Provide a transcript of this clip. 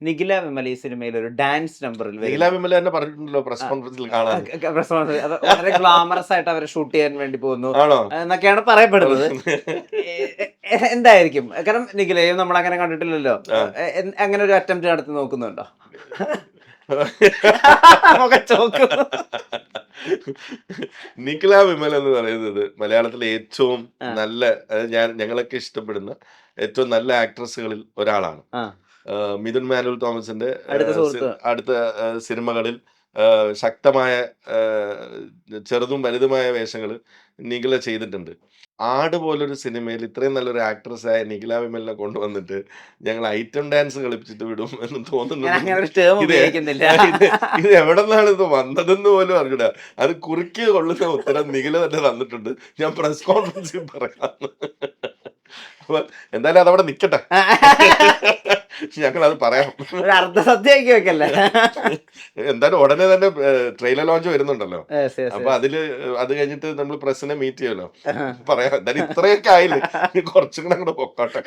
നിഖില വിമൽ ഈ സിനിമയിൽ ഒരു ഡാൻസ് നമ്പറിൽ നീല വരുന്നു. വിമല തന്നെ പറഞ്ഞിട്ടുണ്ടല്ലോ പ്രസ് കോൺഫറൻസിൽ കാണാൻ. അത് വളരെ ഗ്ലാമറസ് ആയിട്ട് അവരെ ഷൂട്ട് ചെയ്യാൻ വേണ്ടി പോകുന്നു ആണോ? എന്നൊക്കെയാണ് പറയപ്പെടുന്നത്. എന്തായിരിക്കും? കാരണം നിഖിലയും നമ്മൾ അങ്ങനെ കണ്ടിട്ടില്ലല്ലോ. അങ്ങനെ ഒരു അറ്റംപ്റ്റ് നടത്തി നോക്കുന്നുണ്ടോ? നിഖില വിമൽ എന്ന് പറയുന്നത് മലയാളത്തിലെ ഏറ്റവും നല്ല, ഞങ്ങളൊക്കെ ഇഷ്ടപ്പെടുന്ന ഏറ്റവും നല്ല ആക്ട്രസുകളിൽ ഒരാളാണ്. മിഥുൻ മാനുവൽ തോമസിന്റെ അടുത്ത സിനിമകളിൽ ശക്തമായ ചെറുതും വലുതുമായ വേഷങ്ങൾ നിഖില ചെയ്തിട്ടുണ്ട്. ആട് പോലൊരു സിനിമയിൽ ഇത്രയും നല്ലൊരു ആക്ട്രസ്സായ നിഖില വിമലിനെ കൊണ്ടുവന്നിട്ട് ഞങ്ങൾ ഐറ്റം ഡാൻസ് കളിപ്പിച്ചിട്ട് വിടും എന്ന് തോന്നുന്നുണ്ട്. ഇത് എവിടെ നിന്നാണ് ഇത് വന്നതെന്ന് പോലും അറിഞ്ഞൂടാ. അത് കുറുക്കി കൊള്ളുന്ന ഉത്തരം നിഖില തന്നെ തന്നിട്ടുണ്ട്. ഞാൻ പ്രസ് കോൺഫറൻസിൽ പറയാം. അപ്പൊ എന്തായാലും അതവിടെ നിക്കട്ടെ, ഞങ്ങൾ അത് പറയാം. അർദ്ധസദ്യയാക്കി വെക്കല്ലേ. എന്തായാലും ഉടനെ തന്നെ ട്രെയിലർ ലോഞ്ച് വരുന്നുണ്ടല്ലോ. അപ്പൊ അത് കഴിഞ്ഞിട്ട് നമ്മൾ പ്രസിനെ മീറ്റ് ചെയ്യുമല്ലോ, പറയാം. എന്തായാലും ഇത്രയൊക്കെ ആയില്ലേ, കുറച്ചും കൂടെ അങ്ങോട്ട് പൊക്കോട്ടെ.